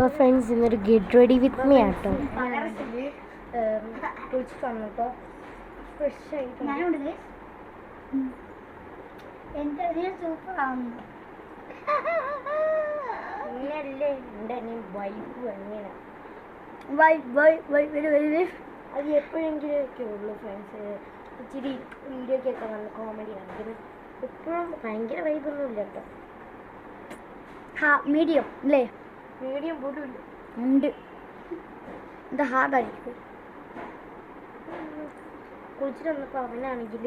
അപ്പോൾ ഫ്രണ്ട്സ് ഇന്നൊരു get ready with me ആട്ടോ. കുളിച്ചിട്ട് വന്നു കേട്ടോ, ഫ്രഷ് ആയിട്ട്. ഇങ്ങനല്ലേ എൻ്റെ വൈബ് അങ്ങനെ അത് എപ്പോഴെങ്കിലും ഒക്കെ ഉള്ളൂ ഫ്രണ്ട്സ്. ഇച്ചിരി വീഡിയോക്കൊക്കെ നല്ല കോമഡി കാണിക്കുന്നത്. എപ്പോഴും ഭയങ്കര വൈബൊന്നും ഇല്ല കേട്ടോ. മീഡിയം അല്ലേ? മീഡിയം പോലും ഇല്ല, ഉണ്ട്. എന്താ ഹാർഡായിരിക്കും. കുളിച്ചിട്ട് വന്നപ്പോൾ അവനാണെങ്കിൽ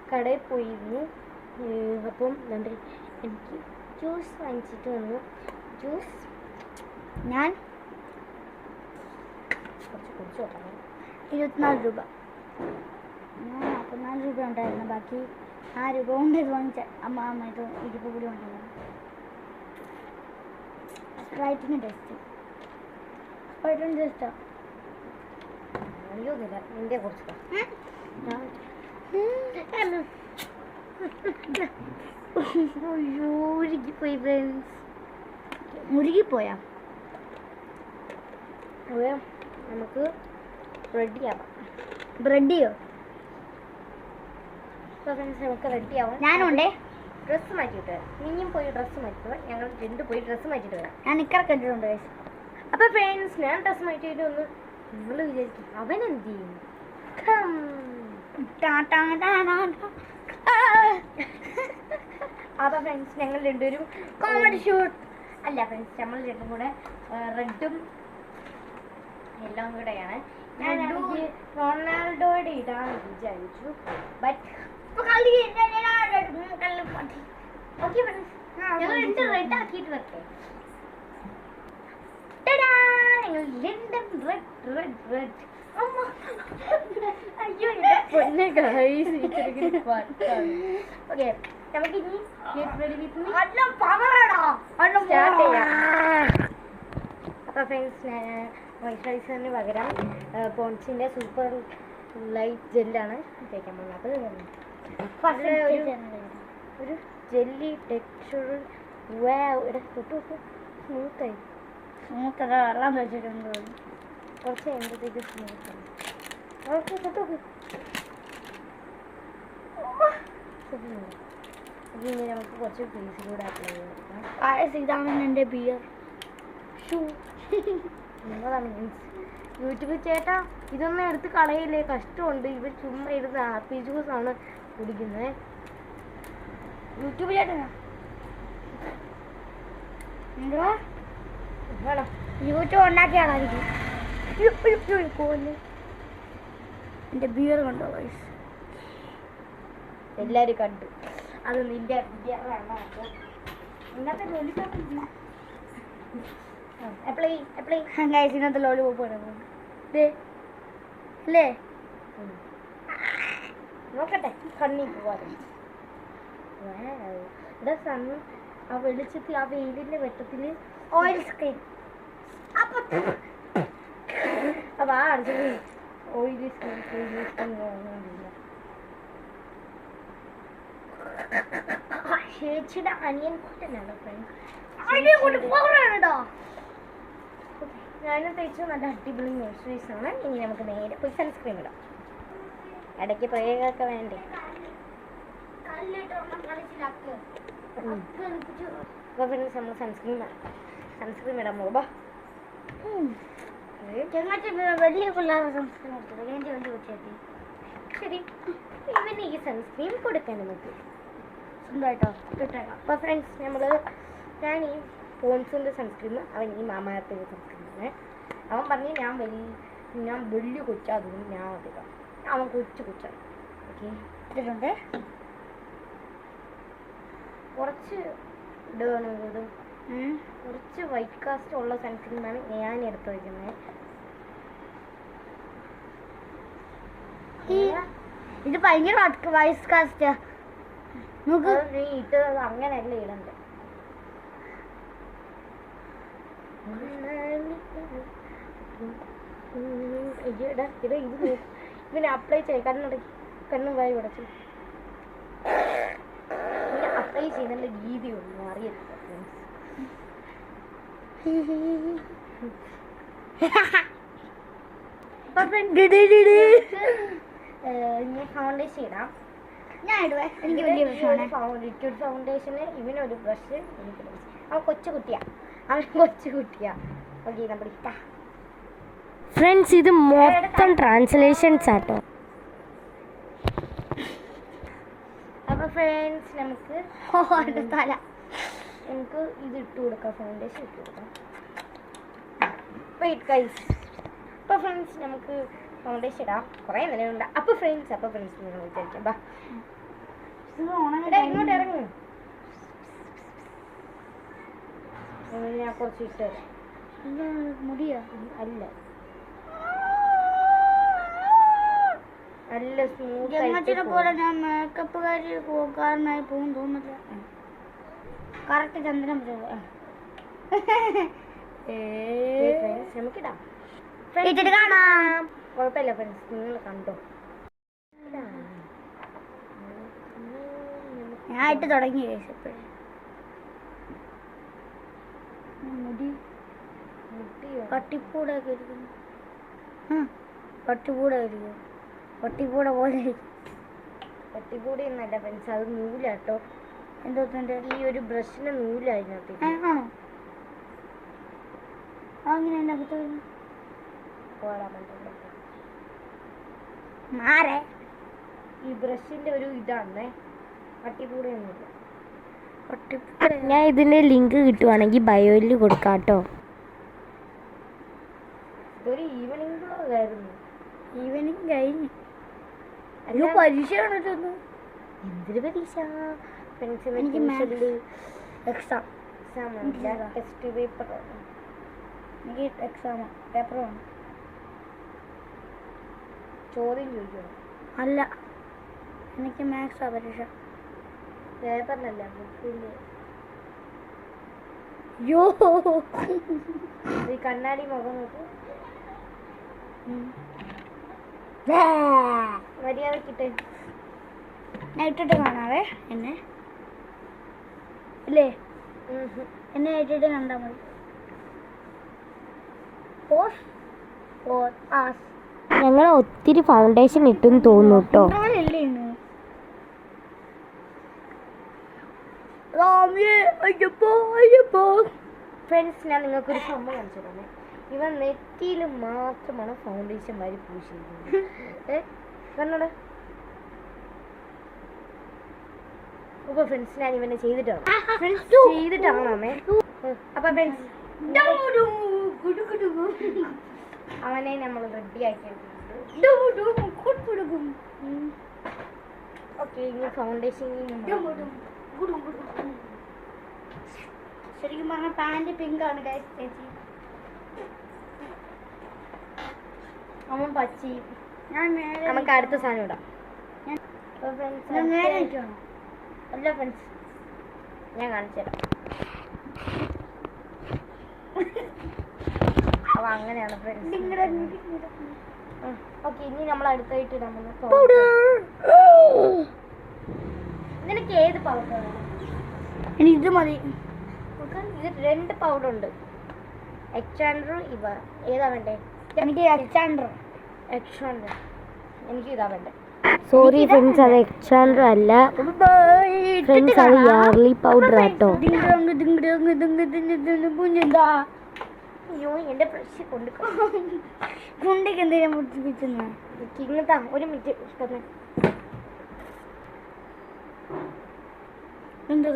കടയിൽ പോയിരുന്നു. അപ്പം എന്താ എനിക്ക് ജ്യൂസ് വാങ്ങിച്ചിട്ട് വന്നു. ജ്യൂസ് ഞാൻ കുറച്ച് നോക്കണം. 24 രൂപ. ഞാൻ 44 രൂപ ഉണ്ടായിരുന്നു. ബാക്കി ആ രൂപ കൊണ്ട് ഇത് വാങ്ങിച്ച അമ്മ ഇത് 20 കൂടി ഉണ്ടായിരുന്നു. സ്പ്രൈറ്റിന് ടെസ്റ്റ് അറിയൊന്നുമില്ല, നിന്റെ കുറച്ച് ഒഴുകിപ്പോയി ഫ്രണ്ട്സ്. മുരുകിപ്പോയാ അത് നമുക്ക് റെഡിയാവാം. ബ്രെഡിയോ? അപ്പോൾ ഫ്രണ്ട്സ് നമുക്ക് റെഡിയാവാം. ഞാനുണ്ടേ. ഡ്രസ്സ് മാറ്റിയിട്ട് വരാം. നീയും പോയി ഡ്രസ്സ് മാറ്റിയിട്ട് വരാം. ഞങ്ങൾ പോയി ഡ്രസ്സ് മാറ്റിയിട്ട് വരാം. ഞാൻ നിക്കറൊക്കെ ഇട്ടിട്ടുണ്ട്. അപ്പോൾ ഫ്രണ്ട്സ് ഞാൻ ഡ്രസ്സ് മാറ്റിയിട്ട് ഒന്ന് നിങ്ങൾ വിചാരിക്കും അവൻ എന്ത് ചെയ്യും. അപ്പോൾ ഫ്രണ്ട്സ് ഞങ്ങൾ രണ്ടുപേരും കോമഡി ഷൂട്ട് അല്ല ഫ്രണ്ട്സ്, നമ്മൾ രണ്ടും കൂടെ റെഡും എല്ലാം കൂടെയാണ്. ഞാൻ റൊണാൾഡോയുടെ ഇടാന്ന് വിചാരിച്ചു. ബട്ട് ഓക്കെ ഫ്രണ്ട്സ്, ഞങ്ങൾ രണ്ട് റെഡ് ആക്കിയിട്ട് വെക്കേ. ഞങ്ങൾ രണ്ടും റെഡ്. അയ്യോ പൊന്നെ ഗൈസ്, ഓക്കെ നമുക്ക് ഇനി get ready with me start ചെയ്യാം. അപ്പോൾ ഫ്രണ്ട്സ് മോയ്സ്ചറൈസറിന് പകരം പോൺസിൻ്റെ സൂപ്പർ ലൈറ്റ് ജെല്ലാണ് തേക്കാൻ പോകുന്നത്. ഒരു ജെല്ലി ടെക്സ്ചർ. സ്മൂത്തായി വെള്ളം വെച്ചിട്ടുണ്ട്. കുറച്ച് കഴിയുമ്പോഴത്തേക്ക് സ്മൂത്തായി. ഇനി നമുക്ക് കുറച്ച് പീസിലൂടെ അപ്ലൈ ചെയ്യാം. ഇതാണ് എൻ്റെ ബിയർ ഷൂ. നിങ്ങളാണ് മീൻസ് യൂട്യൂബ് ചേട്ടാ ഇതൊന്നും എടുത്ത് കളയില്ലേ, കഷ്ടമുണ്ട്. ഇവർ ചുമ്മാ ഇരുന്ന് ആപ്പിൾ ജ്യൂസാണ് കുടിക്കുന്നത്. യൂട്യൂബ് ചേട്ടാ എന്തുവാ വേണം യൂട്യൂബ് ഉണ്ടാക്കിയാളായിരിക്കും. എൻ്റെ ബിയർ കണ്ടോ ഗൈസ്? എല്ലാവരും കണ്ടു. അത് നിന്റെ ഇന്നത്തെ ഇന്നത്തെ ലോലിപോപ്പ് അല്ലേ? നോക്കട്ടെ കണ്ണി പോവാതെ. ഇവിടെ സണ്ണ് ആ വെളിച്ചത്തിൽ ആ വെയിലിന്റെ വെട്ടത്തിൽ ഓയിൽ സ്ക്രീൻ. അപ്പൊ ആ അടിച്ചത് ഓയിലി സ്കിൻ ചേച്ചിയുടെ അനിയൻ കൂട്ടനാണ് ഫ്രണ്ട്സ്. ഞാനും തേച്ചു നല്ല അടിപൊളി മോയ്സ്ചറൈസർ ആണ്. ഇനി നമുക്ക് നേരെ പോയി സൺസ്ക്രീൻ ഇടാം. ഇടയ്ക്ക് പ്രയോഗമൊക്കെ വേണ്ടേ. അപ്പോൾ ഫ്രണ്ട്സ് നമ്മൾ സൺസ്ക്രീൻ ഇടാൻ പോകുമ്പോ വലിയ പിള്ളേരുടെ സൺസ്ക്രീൻ എടുത്തത്. ശരി, ഇവന് ഈ സൺസ്ക്രീൻ കൊടുക്കാൻ നമുക്ക് സ്വന്തമായിട്ടോ കിട്ടേക്കാം. അപ്പോൾ ഫ്രണ്ട്സ് ഞാൻ ഈ പോൺസിൻ്റെ സൺസ്ക്രീൻ, അവൻ ഈ മാമാർത്തിൻ്റെ സൺസ്ക്രീനാണ്. അവൻ പറഞ്ഞ് ഞാൻ വലിയ കൊച്ചാ, അതുകൊണ്ട് ഞാൻ അധികം അവൻ കൊച്ചാണ്. ഓക്കെ ഇട്ടിട്ടുണ്ട്. കുറച്ച് ഇടുകയാണ് ഇത്. കുറച്ച് വൈറ്റ് കാസ്റ്റ് ഉള്ള സൺസ്ക്രീനാണ് ഞാൻ എടുത്ത് വയ്ക്കുന്നത്. ഇത് ഭയങ്കര വൈറ്റ് കാസ്റ്റ്. നീ ഇട്ടത് അങ്ങനെയല്ല ഇടണ്ടേ. ഇവനെ അപ്ലൈ ചെയ്യ കണ്ണും വായി ഉടച്ചു. പിന്നെ അപ്ലൈ ചെയ്യുന്നതിൻ്റെ രീതിയൊന്നും അറിയത്തില്ല ഫ്രണ്ട്സ്. ഇനി ഫൗണ്ടേഷൻ ഇടാം. ഞാൻ ഇടുവേ, എനിക്ക് വലിയ പ്രശ്നമാണ്. ലിക്വിഡ് ഫൗണ്ടേഷന് ഇവനൊരു ബ്രഷ്, എനിക്ക് അവൻ കൊച്ചു കുട്ടിയാ. ഓക്കെ നമ്മൾ ഇട്ടാ. ഫ്രണ്ട്സ് ഇത് മൊത്തം ട്രാൻസ്ലേഷൻസ് ആട്ടോ. അപ്പോൾ ഫ്രണ്ട്സ് നമുക്ക് തല നമുക്ക് ഇത് ഇട്ട് കൊടുക്കാം, ഫൗണ്ടേഷൻ ഇട്ട് കൊടുക്കാം. Wait guys. അപ്പോൾ ഫ്രണ്ട്സ് നമുക്ക് ഫൗണ്ടേഷൻ ഇടാം. കുറേ നിലയുണ്ട്. അപ്പോൾ ഫ്രണ്ട്സ് നിങ്ങൾ വിചാരിക്കാം ബാ ഇങ്ങോട്ട് ഇറങ്ങും. ഞാൻ കുറച്ച് ഇട്ട് തരാം. മുടിയോ? അല്ല നല്ല സ്മൂത്ത് ജന്മത്തിനെ പോലെ ഞാൻ മേക്കപ്പുകാരനായി പോകും തോന്നില്ല. കറക്റ്റ് ചന്ദ്രൻ നമുക്കിടാം. കാണാം. കുഴപ്പമില്ല ഫ്രണ്ട്സ്, നിങ്ങൾ കണ്ടോ. ഞാൻ ഇട്ട് തുടങ്ങി. മുടി പട്ടിപ്പൂടെ ഇരിക്കുന്നു. പട്ടിപ്പൂടെ ഇരിക്കും. പട്ടിപ്പൂടെ പോലെ പട്ടിക്കൂടി എന്നല്ല ഫ്രണ്ട്സ്, അത് നൂലാട്ടോ. എന്തോ ഈ ഒരു ബ്രഷിന് നൂലായിരുന്നു. ആണോ? അങ്ങനെ എൻ്റെ അകത്ത് മാറേ. ഈ ബ്രഷിന്റെ ഒരു ഇതാണേ, പട്ടിക്കൂടെ ഒന്നുമില്ല. ഞാൻ ഇതിന്റെ ലിങ്ക് കിട്ടുവാണെങ്കിൽ ബയോയിൽ കൊടുക്കാം കേട്ടോ. ഒരു ഈവനിങ് ബ്ലോഗായിരുന്നു. ഈവനിങ് കഴിഞ്ഞു. അയ്യോ പരീക്ഷയാണ് തോന്നുന്നു. എന്തൊരു പരീക്ഷ ഫ്രണ്ട്സ്? എനിക്ക് എക്സാം ടെസ്റ്റ് പേപ്പർ. എനിക്ക് എക്സാമോ പേപ്പർ വേണം. ചോദ്യം ചോദിക്കണം. അല്ല, എനിക്ക് മാത്സാ പരീക്ഷ. പേപ്പറിനല്ല, ബുക്കിൻ്റെ. യോ ഈ കണ്ണാടി മുഖം നോക്ക്. മര്യാദക്കിട്ടേ. ഞാൻ ഇട്ടിട്ട് കാണാവേ എന്നെ. ഇല്ലേ, എന്നെ ഇട്ടിട്ട് കണ്ടാൽ മതി. ഞങ്ങൾ ഒത്തിരി ഫൗണ്ടേഷൻ ഇട്ടെന്ന് തോന്നുന്നു കേട്ടോ. ഫ്രണ്ട്സ് ഞാൻ നിങ്ങൾക്കൊരു സംഭവം കാണിച്ചു തന്നെ. ഇവൻ നെറ്റിയിൽ മാത്രമാണ് ഫൗണ്ടേഷൻ വാരി പൂശിയിരിക്കുന്നത്. കണ്ണോട്. അപ്പൊ ഫ്രണ്ട്സ് ഞാൻ ഇവനെ ചെയ്തിട്ടാണ് അപ്പൊ ഫ്രണ്ട്സ് അവനെ നമ്മൾ റെഡി ആക്കിയിട്ടുണ്ട്. ഓക്കെ, ഇനി ഫൗണ്ടേഷൻ ശരിക്കും പറഞ്ഞ പാന്റ് പിങ്ക് ആണ് ചേച്ചി. അവൻ പച്ചി. ഞാൻ നേരെ നമുക്ക് അടുത്ത സാധനം ഇടാം. നേരെ ഇട്ടോ. അല്ല ഫ്രണ്ട്സ്, ഞാൻ കാണിച്ചു തരാം. അപ്പൊ അങ്ങനെയാണ് ഫ്രണ്ട്സ്. ഓക്കെ, ഇനി നമ്മൾ അടുത്തായിട്ട് ഇടാൻ പോകുന്ന നിനക്ക് ഏത് പൗഡർ വേണം? എനിക്ക് ഇത് മതി. ഇത് 2 പൗഡർ ഉണ്ട്. എക്സാൻഡർ ഇവ ഏതാ വേണ്ടേ? എനിക്ക് എക്സാൻഡർ. എനിക്ക് ഇതാ വേണ്ടേ. സോറി ഫ്രണ്ട്സ്, അത് എക്സാൻഡർ അല്ല ഫ്രണ്ട്സ്, അത് യാർലി പൗഡർ ആട്ടോ. അയ്യോ, എന്റെ ബ്രഷ് കൊണ്ടേക്ക് എന്തെങ്കിലും മുട്ടിപ്പിച്ചെന്നാ. ഇങ്ങനത്താ. ഒരു മിനിറ്റ്. എന്താ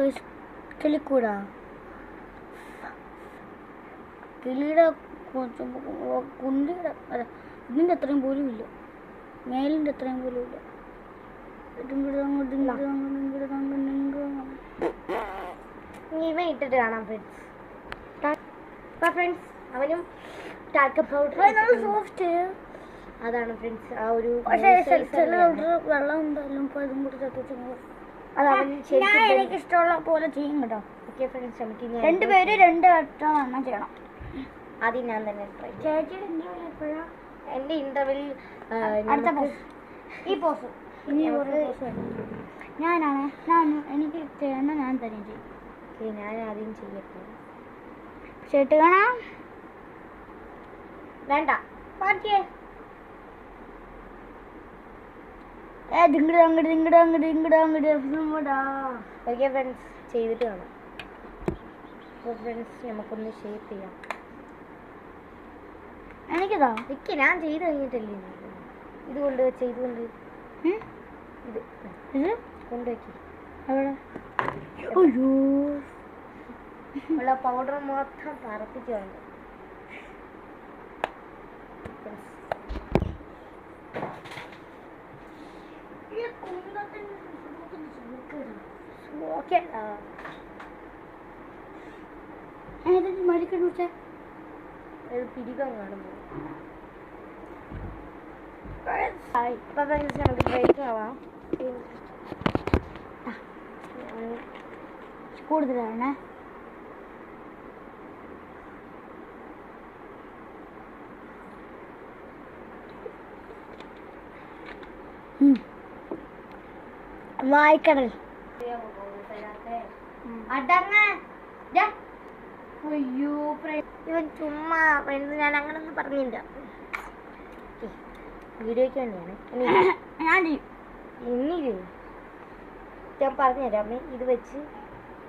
കിളിക്കൂടാ? കിളിയുടെ കുണ്ടിയുടെ അല്ല, ഇതിൻ്റെ അത്രയും പോലും ഇല്ല, മേലിൻ്റെ അത്രയും പോലും ഇല്ല. ഇവ ഇട്ടിട്ട് കാണാം ഫ്രണ്ട്സ്. ഫ്രണ്ട്സ് അവനും ടാൽക്കം പൗഡർ അതാണ് ഫ്രണ്ട്സ്. ആ ഒരു വെള്ളം ഉണ്ടല്ലോ, അപ്പോൾ ഇതും കൂടി തട്ടിച്ചു. എനിക്ക് ഇഷ്ടമുള്ള പോലെ ചെയ്യും കേട്ടോ. ഓക്കെ ഫ്രണ്ട്സ്, നമുക്ക് 2 പേര് 2 വട്ടം ചെയ്യണം. ആദ്യം ഞാൻ തന്നെ ട്രൈ. ചേച്ചിയുടെ ഇന്റർവ്യൂ എപ്പോഴാ? എൻ്റെ ഇന്റർവ്യൂ അടുത്ത പോസ്. ഈ പോസ് ഇനി എനിക്ക് ചെയ്യണം. ഞാൻ തന്നെ ചെയ്യും. ഞാൻ ആദ്യം ചെയ്യട്ടെ. ഷർട്ട് കാണാം. വേണ്ട മാറ്റിയേ. ഓക്കെ ഫ്രണ്ട്സ്, ചെയ്തിട്ട് കാണാം. അപ്പോൾ ഫ്രണ്ട്സ് നമുക്കൊന്ന് ഷേപ്പ് ചെയ്യാം. എനിക്കതാ നിക്ക്, ഞാൻ ചെയ്ത് കഴിഞ്ഞിട്ടല്ലേ. ഇത് കൊണ്ട് വെച്ച, ഇത് കൊണ്ട് ഇത് ഇത് കൊണ്ടുവയ്ക്ക്. അവിടെ. അയ്യോ, ഉള്ള പൗഡർ മൊത്തം പറപ്പിച്ച് കളഞ്ഞു. ഓക്കെ, മരിക്കണ പിടിക്കാൻ കാണുന്നു. ഇപ്പൊ ഫ്രണ്ട്സ് നമുക്ക് ബ്രേക്ക് ആവാം. കൂടുതലാണ്. വായിക്കടൽ അടങ്ങ. അയ്യോ ഇവൻ ചുമ്മാ ഫ്രണ്ട്സ്, ഞാൻ അങ്ങനൊന്നും പറഞ്ഞില്ല. വീഡിയോയ്ക്ക് വേണ്ടിയാണ്. ഇനി ഞാൻ പറഞ്ഞുതരാമേ. ഇത് വെച്ച്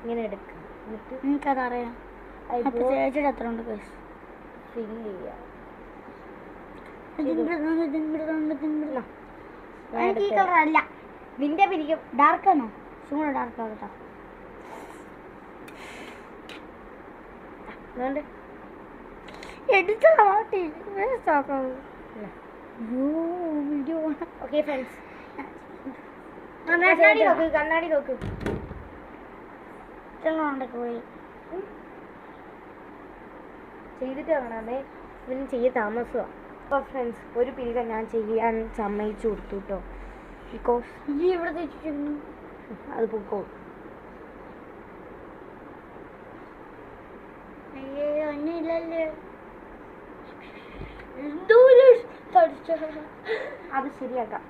ഇങ്ങനെ എടുക്കുക, എന്നിട്ട് എനിക്കതറിയാം. ചേച്ചിയുടെ എത്ര ഉണ്ട് കേസ് ഫില്ല് ചെയ്യാം. എനിക്ക് ഈ കളർ അല്ല, നിന്റെ പിരിക്കും. ഡാർക്കാണോ? ചൂട് ഡാർക്ക് ആകട്ടോ. ഓക്കെ ഫ്രണ്ട്സ്, കണ്ണാടി നോക്ക്, കണ്ണാടി നോക്ക്. പോയി ചെയ്തിട്ട് കാണാമേ. ഇവന് ചെയ്യ താമസമാണ്. അപ്പോൾ ഫ്രണ്ട്സ്, ഒരു പിരിക ഞാൻ ചെയ്യാൻ സമ്മതിച്ചു കൊടുത്തു കേട്ടോ. ബിക്കോസ് ഇവിടെ തെറ്റിച്ചിരുന്നു. അത് പൊക്കോ. അയ്യേ, ഒന്നുമില്ലല്ലേ. അത് ശരിയാക്കാം.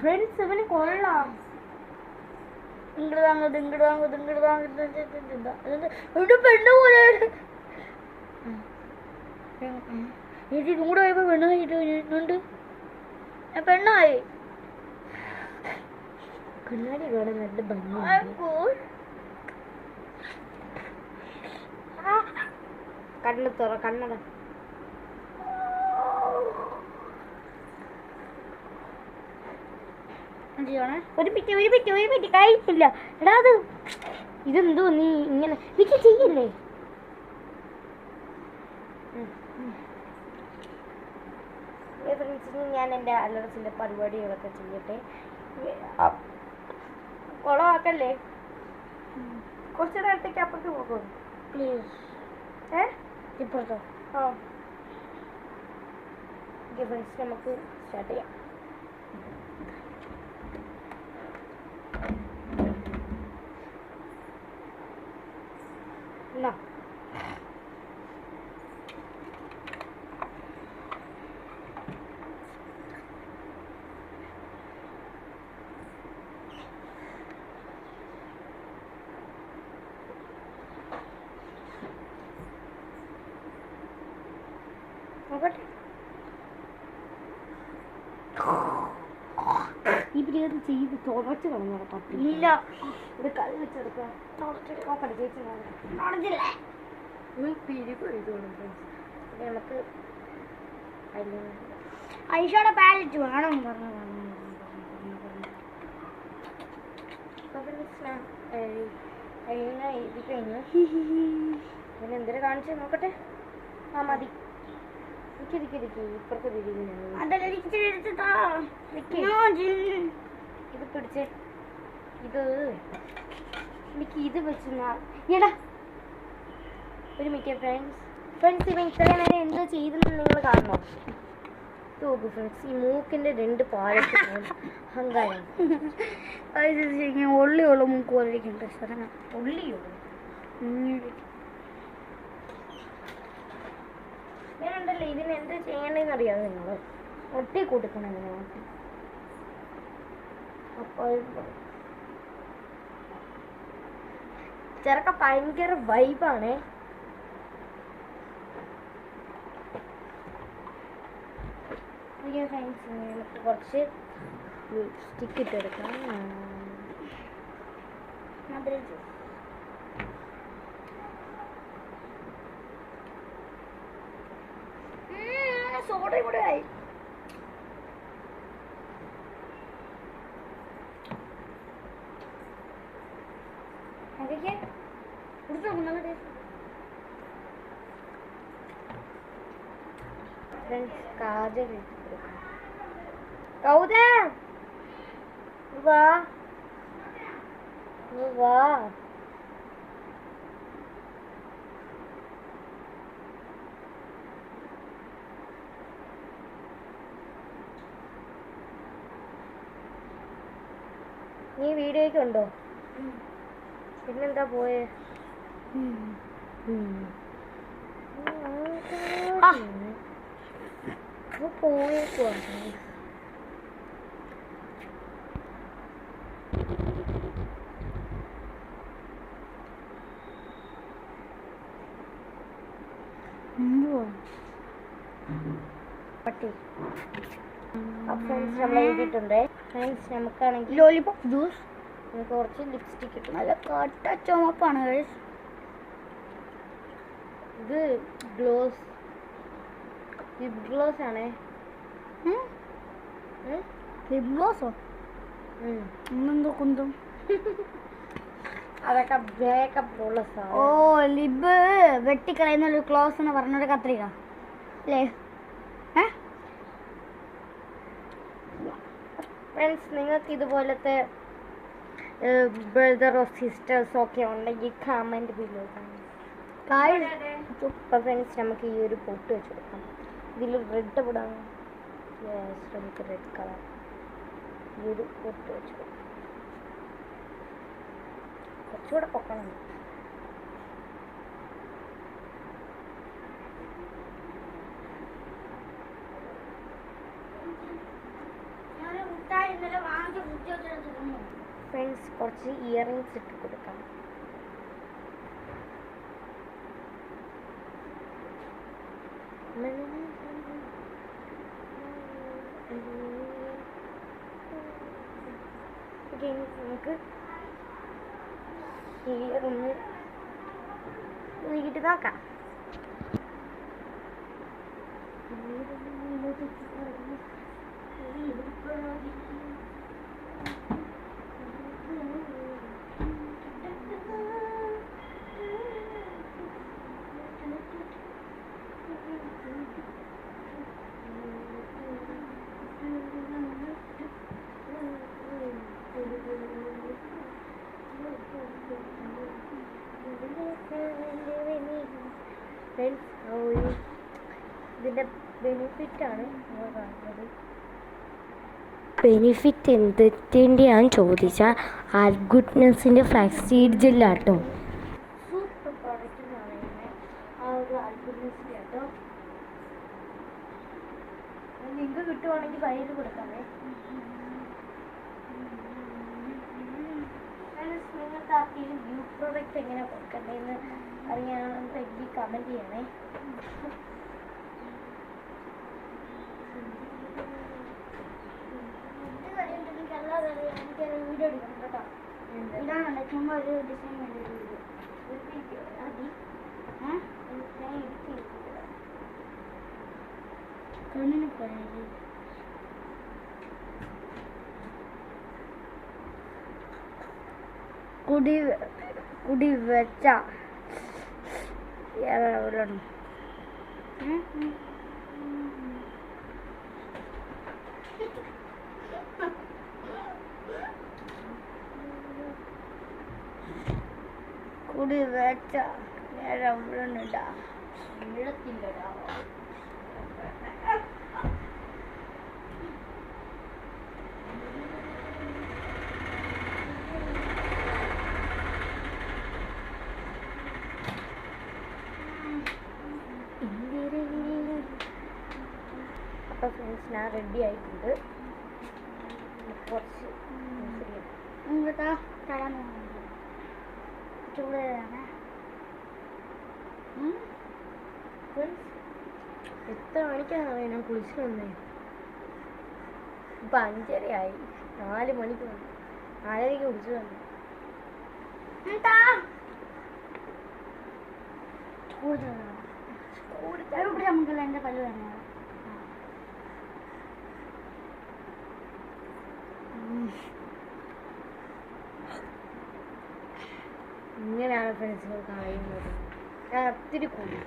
ഫ്രണ്ട്സ്, ഇവന് കൊള്ളാം. പെണ്ണു പോലെ ഇത് കൂടെ പോയപ്പോ പെണ്ണായിട്ട് പെണ്ണായി. കണ്ണാടി കാണാൻ നല്ല ഭംഗിയുണ്ട്. കണ്ണ് തുറ, കണ്ണട. ഒരു മിനിറ്റ് കഴിച്ചില്ല. എടാ, അത് ഇതെന്തോ നീ ഇങ്ങനെ എനിക്ക് ചെയ്യല്ലേ. ഞാൻ എൻ്റെ അലർസിൻ്റെ പരിപാടികളൊക്കെ ചെയ്യട്ടെ. കുളമാക്കല്ലേ. കുറച്ച് നേരത്തേക്ക് അപ്പുറത്ത് പോകും പ്ലീസ്. ഇപ്പുറത്തോ? ആ ഓക്കെ ഫ്രണ്ട്സ്, നമുക്ക് സ്റ്റാർട്ട് ചെയ്യാം. എന്നാ നോക്കട്ടെ. ഈ പിരിയത് ചെയ്ത് തുറച്ച് കളഞ്ഞോളാം. പറ്റില്ല. ഇത് കൈ വെച്ചെടുക്കാം. നോക്കട്ടെ ചേച്ചി, പിരിവ് എഴുതണം. നമുക്ക് ഐഷയുടെ പാലറ്റ് വേണം പറഞ്ഞു. എഴുതി കഴിഞ്ഞു. പിന്നെ എന്തിനാ കാണിച്ചു നോക്കട്ടെ. ആ മതി. ഇപ്പുറത്തെ ഇത് പിടിച്ചേ. ഇത് എനിക്ക് ഇത് വെച്ച് എടാ ഒരു മിനിറ്റ് ഫ്രണ്ട്സ് ഇവൻ ഇത്രയും നേരം എന്തോ ചെയ്തെന്ന് നിങ്ങൾ കാണണോ? നോക്കൂ ഫ്രണ്ട്സ്, ഈ മൂക്കിന്റെ 2 പാലത്ത് അഹങ്കാരം. ഉള്ളിയുള്ള മൂക്ക് പോലെ ഉള്ളിയോ? ഞാനുണ്ടല്ലോ ഇതിന് എന്ത് ചെയ്യണമെന്ന് അറിയാതെ നിങ്ങൾ ഒട്ടി കൊടുക്കണം. ഒട്ടി അപ്പോൾ ചെറുക്ക ഭയങ്കര വൈബാണ്. കുറച്ച് ലിപ്സ്റ്റിക്ക് ഇട്ടെടുക്കാം. സോഡ കൂടെ ആയി. കാജൽ കൗത വാ വാ. നീ വീഡിയോയ്ക്ക് ഉണ്ടോ? പിന്നെന്താ പോയേ? പോയേക്കുവാ. പട്ടി നമ്മൾ എഴുതിയിട്ടുണ്ട്. ഫ്രണ്ട്സ് നമുക്കാണെങ്കിൽ ലോലിപോപ്പ് ജ്യൂസ്. നമുക്ക് കുറച്ച് ലിപ്സ്റ്റിക് കിട്ടും. നല്ല കട്ട ചുമപ്പാണ് ഗൈസ്. ഇത് ഗ്ലോസ്, ലിപ് ഗ്ലോസ് ആണേ. ലിപ് ഗ്ലോസോ? ഇന്നെന്തോ കുന്തും. അതൊക്കെ മേക്കപ്പ് ഉള്ള സാധനം. ഓ, ലിബ് വെട്ടിക്കളയുന്ന ഒരു ക്ലോസ് എന്ന് പറഞ്ഞൊരു കത്രിക അല്ലേ? ഫ്രണ്ട്സ്, നിങ്ങൾക്ക് ഇതുപോലത്തെ ബ്രദറോ സിസ്റ്റേഴ്സോ ഒക്കെ ഉണ്ടെങ്കിൽ കമൻറ്റ് ബിലോ. അപ്പോൾ ഫ്രണ്ട്സ്, നമുക്ക് ഈ ഒരു പൊട്ട് വെച്ച് കൊടുക്കാം. ഇതിൽ റെഡ് പൊടാം. നമുക്ക് റെഡ് കളർ ഈ ഒരു പൊട്ട് വെച്ച് കൊടുക്കാം. കുറച്ചുകൂടെ പൊക്കണം. ഫ്രണ്ട്സ്, കുറച്ച് ഇയറിങ്സ് ഇട്ട് കൊടുക്കാം. നമുക്ക് ഇയർ ഒന്ന് നീക്കിട്ട് നോക്കാം. ഇതിൻ്റെ ബെനിഫിറ്റാണ് നമ്മൾ കാണുന്നത്. ബെനിഫിറ്റ് എന്തിൻ്റെയാന്ന് ചോദിച്ചാൽ ആൽഗുഡ്നെസ്സിൻ്റെ ഫ്ലാക്സ് സീഡ് ജെല്ലാട്ടോ. സൂപ്പർ പ്രോഡക്റ്റ് എന്ന് പറയുന്നത് ആ ഒരു ആൽഗുഡ്നെസ്സിൻ്റെ കേട്ടോ. ലിങ്ക് കിട്ടുവാണെങ്കിൽ വൈകിട്ട് കൊടുക്കാമേ. നിങ്ങൾക്ക് ആർക്കെങ്കിലും വ്യൂ പ്രോഡക്റ്റ് എങ്ങനെ കൊടുക്കണ്ടേന്ന് അറിയാണെന്നുണ്ടെങ്കിൽ കമൻറ്റ് ചെയ്യണേ. വീഡിയോ എടുക്കണം കേട്ടോ. ഇതാണ് ചുമ്മാ ഒരു ഡിസൈൻ വേണ്ടി കണ്ണിന് പോയത് കുടി വെച്ച കുടി വെച്ച എവിടെടാ വീഴത്തില്ലടാ. അപ്പോൾ ഫ്രണ്ട്സ്, ഞാൻ റെഡി ആയിട്ടുണ്ട്. കുറച്ച് ഇങ്ങോട്ടാ തരാൻ ചൂടാണ്. എത്ര മണിക്കാണ് ഞാൻ കുളിച്ചു വന്നേ? ഇപ്പം 5:30 4 മണിക്ക് വന്നു. 4:30 കുളിച്ചു വന്നു. നമുക്കല്ല എൻ്റെ പല്ല് തന്നെ. ഇങ്ങനെയാണ് ഫ്രണ്ട്സുകൾ കളയുന്നത്. ഞാൻ ഒത്തിരി കൂടി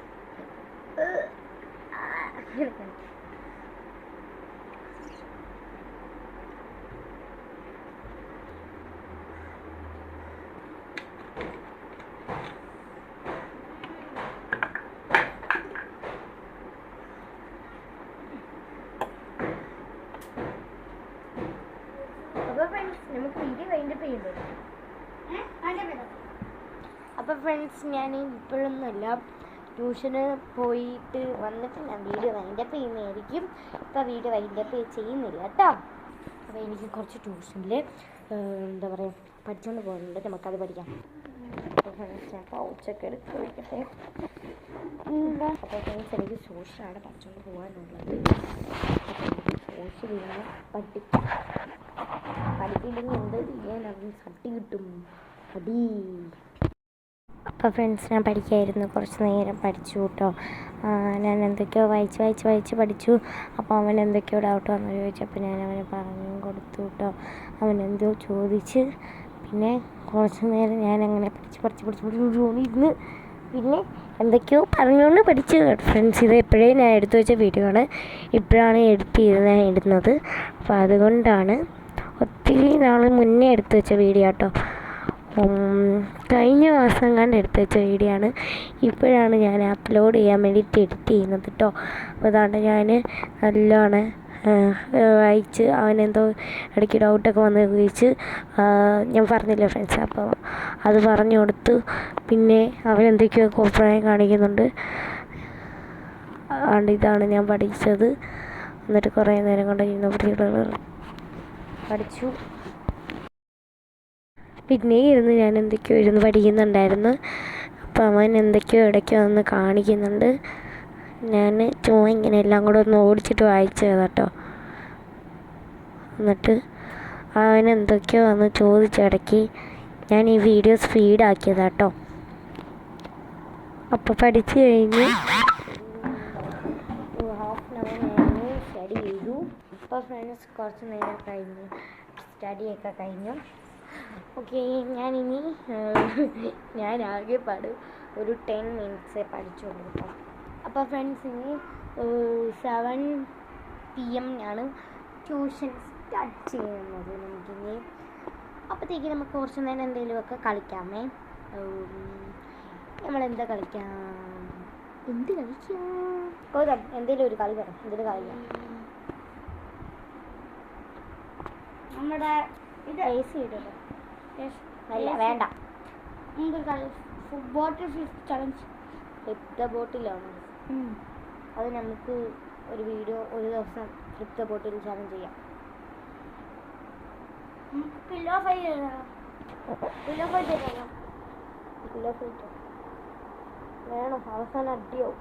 അപ്പോൾ ഫ്രണ്ട്സ് നമുക്ക് വീഡിയോ വൈൻഡപ്പ് ചെയ്യുന്നത്. അപ്പോൾ ഫ്രണ്ട്സ് ഞാൻ ഇപ്പോഴൊന്നുമല്ല, ട്യൂഷന് പോയിട്ട് വന്നിട്ട് ഞാൻ വീഡിയോ വൈൻഡപ്പ് ചെയ്യുന്നതായിരിക്കും. ഇപ്പോൾ വീഡിയോ വൈൻഡപ്പ് ചെയ്യുന്നില്ല കേട്ടോ. അപ്പോൾ എനിക്ക് കുറച്ച് ട്യൂഷനിൽ എന്താ പറയുക പഠിച്ചുകൊണ്ട് പോകുന്നുണ്ട്, നമുക്കത് പഠിക്കാം. അപ്പോൾ ഫ്രണ്ട്സ് ഞാൻ പൗച്ചൊക്കെ എടുത്ത് വയ്ക്കട്ടെ. അപ്പോൾ ഫ്രണ്ട്സ് എനിക്ക് സോഷ്യലാണ് പഠിച്ചുകൊണ്ട് പോകാനുള്ളത്. അപ്പോൾ സോഷ്യൽ പഠിപ്പിക്കാം. പഠിപ്പില്ലെങ്കിൽ എന്ത് ചെയ്യാൻ അതിന് സട്ടി കിട്ടും, അടി. അപ്പോൾ ഫ്രണ്ട്സ് ഞാൻ പഠിക്കായിരുന്നു, കുറച്ച് നേരം പഠിച്ചു കേട്ടോ. ഞാൻ എന്തൊക്കെയോ വായിച്ച് പഠിച്ചു. അപ്പോൾ അവൻ എന്തൊക്കെയോ ഡൗട്ട് വന്നു ചോദിച്ചപ്പോൾ ഞാൻ അവന് പറഞ്ഞു കൊടുത്തു കേട്ടോ. അവൻ എന്തോ ചോദിച്ച് പിന്നെ കുറച്ച് നേരം ഞാൻ അങ്ങനെ പഠിച്ചിരുന്ന് പിന്നെ എന്തൊക്കെയോ പറഞ്ഞുകൊണ്ട് പഠിച്ചു ഫ്രണ്ട്സ്. ഇത് എപ്പോഴേ ഞാൻ എടുത്തു വെച്ച വീഡിയോ ആണ്, ഇപ്പോഴാണ് എഡിറ്റ് ചെയ്ത് ഞാൻ ഇടുന്നത്. അപ്പോൾ അതുകൊണ്ടാണ് ഒത്തിരി നാൾ മുന്നേ എടുത്തു വെച്ച വീഡിയോ കേട്ടോ. കഴിഞ്ഞ മാസം കണ്ട് എടുത്ത് വെച്ച വീഡിയോ ആണ്. ഇപ്പോഴാണ് ഞാൻ അപ്ലോഡ് ചെയ്യാൻ വേണ്ടിയിട്ട് എഡിറ്റ് ചെയ്യുന്നത് കേട്ടോ. അപ്പോൾ അതാണ്ട് ഞാൻ നല്ലോണം വായിച്ച് അവനെന്തോ ഇടയ്ക്ക് ഡൗട്ടൊക്കെ വന്ന് ചോദിച്ച് ഞാൻ പറഞ്ഞില്ല ഫ്രണ്ട്സ്. അപ്പോൾ അത് പറഞ്ഞു കൊടുത്തു. പിന്നെ അവനെന്തൊക്കെയോ കോപ്രായം കാണിക്കുന്നുണ്ട്. അതുകൊണ്ട് ഇതാണ് ഞാൻ പഠിച്ചത്. എന്നിട്ട് കുറേ നേരം കൊണ്ട് പഠിച്ചു. പിന്നെ ഇരുന്ന് ഞാൻ എന്തൊക്കെയോ ഇരുന്ന് പഠിക്കുന്നുണ്ടായിരുന്നു. അപ്പോൾ അവൻ എന്തൊക്കെയോ ഇടയ്ക്ക് വന്ന് കാണിക്കുന്നുണ്ട്. ഞാൻ ചുമ്മാ ഇങ്ങനെ എല്ലാം കൂടെ ഒന്ന് ഓടിച്ചിട്ട് വായിച്ചത് കേട്ടോ. എന്നിട്ട് അവൻ എന്തൊക്കെയോ വന്ന് ചോദിച്ചിടയ്ക്ക് ഞാൻ ഈ വീഡിയോ സ്പീഡാക്കിയതാണ് കേട്ടോ. അപ്പോൾ പഠിച്ചു കഴിഞ്ഞ് ഹാഫ് ആൻ അവർ ഞാൻ സ്റ്റഡി ചെയ്തു. ഇപ്പോൾ ഫ്രണ്ട്സ് കുറച്ച് നേരം കഴിഞ്ഞു, സ്റ്റഡിയൊക്കെ കഴിഞ്ഞു. ഓക്കെ, ഞാൻ ആകെ ഒരു 10 മിനിറ്റ്സേ പഠിച്ചുള്ളൂ കേട്ടോ. അപ്പോൾ ഫ്രണ്ട്സ് ഇനി 7 PM ആണ് ട്യൂഷൻ സ്റ്റാർട്ട് ചെയ്യുന്നത് നമുക്കിനി. അപ്പോഴത്തേക്ക് നമുക്ക് കുറച്ച് നേരം എന്തെങ്കിലുമൊക്കെ കളിക്കാമേ. നമ്മളെന്താ കളിക്കാം? എന്തെങ്കിലും ഒരു കളി പറയാം. എന്തെങ്കിലും കളിക്കാം. നമ്മുടെ ഇത് AC ഇടല്ലോ. അല്ല വേണ്ട, ബോട്ടിൽ ഫിഷ് ചലഞ്ച്. ഫ്ലിപ്പ് ദ ബോട്ടിലാണ് അത്. നമുക്ക് ഒരു വീഡിയോ ഒരു ദിവസം ഫ്ലിപ്പ് ദ ബോട്ടിൽ ചലഞ്ച് ചെയ്യാം. പില്ലോ ഫൈറ്റ് വേണം, അവസാനം അടിയാവും.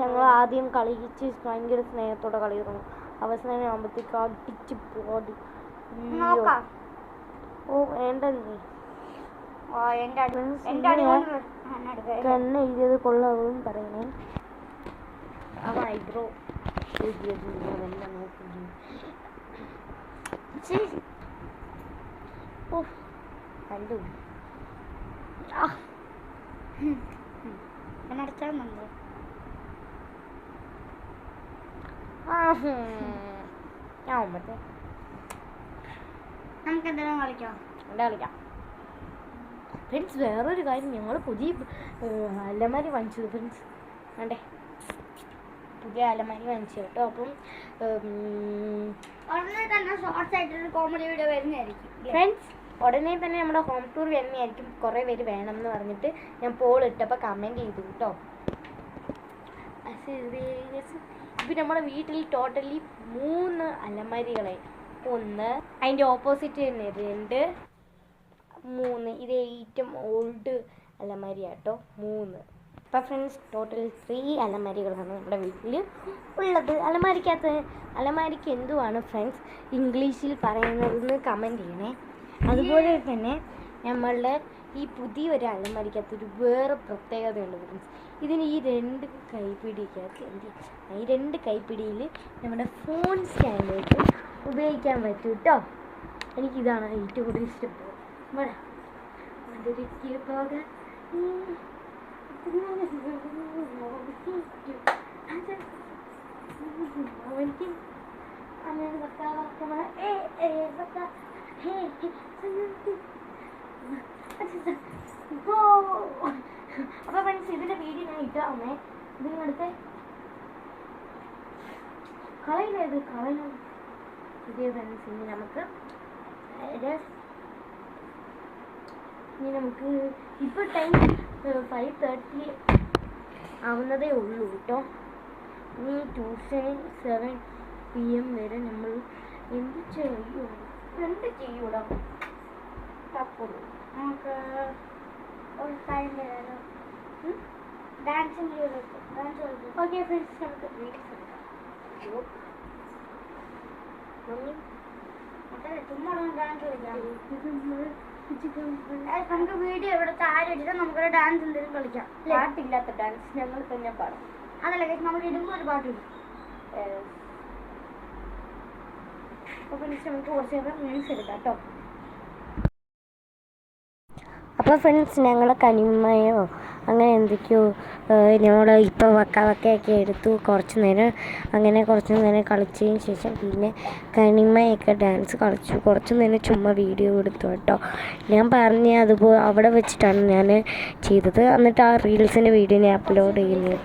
ഞങ്ങൾ ആദ്യം കളിച്ച് ഭയങ്കര സ്നേഹത്തോടെ കളി തുടങ്ങും. അവസാനം ആകുമ്പോഴത്തേക്ക് അടിച്ച് പോടി. ഓ വേണ്ട, കണ്ണ് എഴുതിയത് കൊള്ളാവും പറയണേ. അവ ഐബ്രോ എഴുതിയത് എല്ലാം നോക്കുന്നു. ഓ കണ്ടു അടച്ചാൽ ഞാൻ മറ്റേ നമുക്ക് എന്തെങ്കിലും കളിക്കാം. ഫ്രണ്ട്സ് വേറൊരു കാര്യം, ഞങ്ങൾ പുതിയ അലമാരി വാങ്ങിച്ചത് ഫ്രണ്ട്സ്. വേണ്ടേ, പുതിയ അലമാരി വാങ്ങിച്ചു കേട്ടോ. അപ്പം ഉടനെ തന്നെ ഷോർട്സ് ആയിട്ടൊരു കോമഡി വീഡിയോ വരുന്നതായിരിക്കും ഫ്രണ്ട്സ്. ഉടനെ തന്നെ നമ്മുടെ ഹോം ടൂർ വരുന്നതായിരിക്കും. കുറേ പേര് വേണമെന്ന് പറഞ്ഞിട്ട് ഞാൻ പോൾ ഇട്ടപ്പോൾ കമൻറ്റ് ചെയ്തു കേട്ടോ. ഇപ്പം നമ്മുടെ വീട്ടിൽ ടോട്ടലി 3 അലമാരികളെ 1, അതിൻ്റെ ഓപ്പോസിറ്റ് തന്നെ 2, 3. ഇത് ഏറ്റവും ഓൾഡ് അലമാരി കേട്ടോ 3. അപ്പോൾ ഫ്രണ്ട്സ് ടോട്ടൽ 3 അലമാരികളാണ് നമ്മുടെ വീട്ടിൽ ഉള്ളത്. അലമാരിക്ക് എന്തുവാണ് ഫ്രണ്ട്സ് ഇംഗ്ലീഷിൽ പറയുന്നതെന്ന് കമൻറ്റ് ചെയ്യണേ. അതുപോലെ തന്നെ നമ്മളുടെ ഈ പുതിയൊരു അലമാരിക്കകത്തൊരു വേറെ പ്രത്യേകതയുണ്ട് ഫ്രണ്ട്സ്. ഇതിന് ഈ 2 കൈപ്പിടിക്കകത്ത് ഈ 2 കൈപ്പിടിയിൽ നമ്മുടെ ഫോൺ സ്റ്റാൻഡ് വെച്ച് ഉപയോഗിക്കാൻ പറ്റും കേട്ടോ. എനിക്കിതാണ് ഏറ്റവും കൂടുതൽ ഇഷ്ടപ്പെടുന്നത്. അതൊരിക്കൽ പോകാൻ അപ്പോൾ ഫ്രണ്ട്സ് ഇതിൻ്റെ വീഡിയോ ഞാൻ ഇട്ടാമേ. ഇതിനടുത്ത് കളയിലേത് കളയും ഇതേ ഫ്രണ്ട്സ്. ഇനി നമുക്ക് ഇപ്പോൾ ടൈം 5:30 ആവുന്നതേ ഉള്ളൂ കേട്ടോ. ഇനി ട്യൂഷൻ 7 PM വരെ നമ്മൾ എന്ത് ചെയ്യൂടാ തപ്പുള്ളൂ. നമുക്ക് ഒരു കാര്യം തരാമല്ലോ, ഡാൻസ് ഓക്കെ ഫ്രണ്ട്സ് നമുക്ക് വീഡിയോസ് എടുക്കാം. മമ്മി ചുമ്മാ ഡാൻസ് കളിക്കാം. നമുക്ക് വീഡിയോ ഇവിടെ താഴെ ഇട്ടിട്ട് നമുക്കൊരു ഡാൻസ് എന്തെങ്കിലും കളിക്കാം. പാട്ടില്ലാത്ത ഡാൻസ് ഞങ്ങൾ തന്നെ പാടും. അതല്ല നമ്മൾ ഇടുമ്പോൾ ഒരു പാട്ട് ഇടും. അപ്പോൾ ഫ്രണ്ട്സ് നമുക്ക് കുറച്ച് നേരം റീൽസ് എടുക്കാം കേട്ടോ. അപ്പോൾ ഫ്രണ്ട്സ് ഞങ്ങൾ കനിമയോ അങ്ങനെ എന്തൊക്കെയോ ഞങ്ങൾ ഇപ്പോൾ വക്കയൊക്കെ എടുത്തു. കുറച്ച് നേരം കളിച്ചതിന് ശേഷം പിന്നെ കനിമയൊക്കെ ഡാൻസ് കളിച്ചു. കുറച്ച് നേരം ചുമ്മാ വീഡിയോ എടുത്തു കേട്ടോ. ഞാൻ പറഞ്ഞ അതുപോലെ അവിടെ വെച്ചിട്ടാണ് ഞാൻ ചെയ്തത്. എന്നിട്ട് ആ റീൽസിൻ്റെ വീഡിയോ ഞാൻ അപ്ലോഡ് ചെയ്യുന്നത്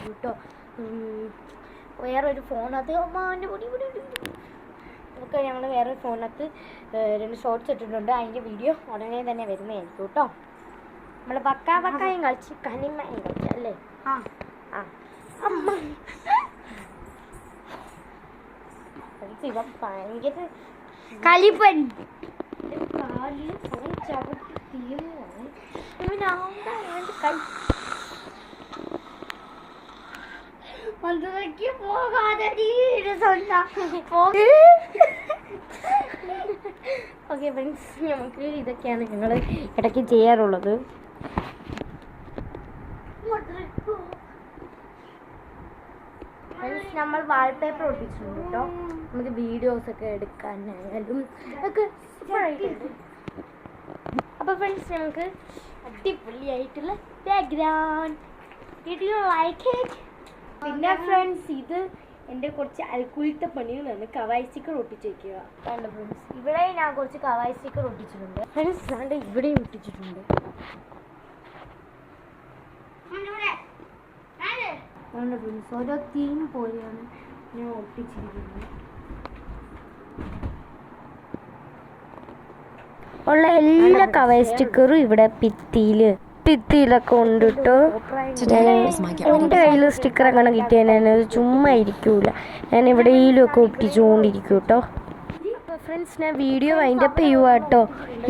കേട്ടോ. വേറൊരു ഫോണകത്ത് ഒക്കെ ഞങ്ങൾ വേറൊരു ഫോണിനകത്ത് 2 ഷോർട്സ് ഇട്ടിട്ടുണ്ട്. അതിൻ്റെ വീഡിയോ ഉടനെ തന്നെ വരുന്നതായിരിക്കും കേട്ടോ. നമ്മൾ വക്കയും കളിച്ച് കനിമയും കളിച്ചു അല്ലേ? ഇവൻ ഭയങ്കര കലിപ്പൻ കാലിൽ ഫോൺ ചവിട്ടി തീരുന്നതാണ്. ഇവനാണ്ട് കൈ പോകാതെ ഓക്കെ ഫ്രണ്ട്സ് നമുക്ക് ഇതൊക്കെയാണ് ഞങ്ങൾ ഇടയ്ക്ക് ചെയ്യാറുള്ളത്. നമ്മൾ വാൾപേപ്പർ ഒട്ടിച്ചിട്ടുണ്ട് കേട്ടോ. നമുക്ക് വീഡിയോസൊക്കെ എടുക്കാനായാലും ഒക്കെ സൂപ്പറായിട്ട്. അപ്പോൾ ഫ്രണ്ട്സ് നമുക്ക് അടിപൊളിയായിട്ടുള്ള ബാക്ക്ഗ്രൗണ്ട്. പിന്നെ ഫ്രണ്ട്സ് ഇത് എൻ്റെ കുറച്ച് അൽക്കുലത്തെ പണികളാണ്. കവായ് സ്റ്റിക്കർ ഒട്ടിച്ച് വയ്ക്കുക. വേണ്ട ഫ്രണ്ട്സ് ഇവിടെ ഞാൻ കുറച്ച് കവായ് സ്റ്റിക്കർ ഒട്ടിച്ചിട്ടുണ്ട്. ഫ്രണ്ട്സ് വേണ്ട ഇവിടെയും ഒട്ടിച്ചിട്ടുണ്ട്. വേണ്ട ഫ്രണ്ട്സ് ഓരോ തീം പോലെയാണ് ഞാൻ ഒട്ടിച്ചിരിക്കുന്നത്. ഉള്ള എല്ലാ കവായ് സ്റ്റിക്കറും ഇവിടെ ഭിത്തിയിലൊക്കെ കൊണ്ടിട്ടു. എൻ്റെ കയ്യിൽ സ്റ്റിക്കർ അങ്ങനെ കിട്ടിയാൽ ഞാനത് ചുമ്മാ ഇരിക്കൂല, ഞാൻ എവിടെയെങ്കിലുമൊക്കെ ഒട്ടിച്ചുകൊണ്ടിരിക്കും കേട്ടോ. ഫ്രണ്ട്സ് ഞാൻ വീഡിയോ വൈൻഡപ്പ് ചെയ്യുക കേട്ടോ.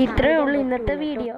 ഇത്രയേ ഉള്ളൂ ഇന്നത്തെ വീഡിയോ.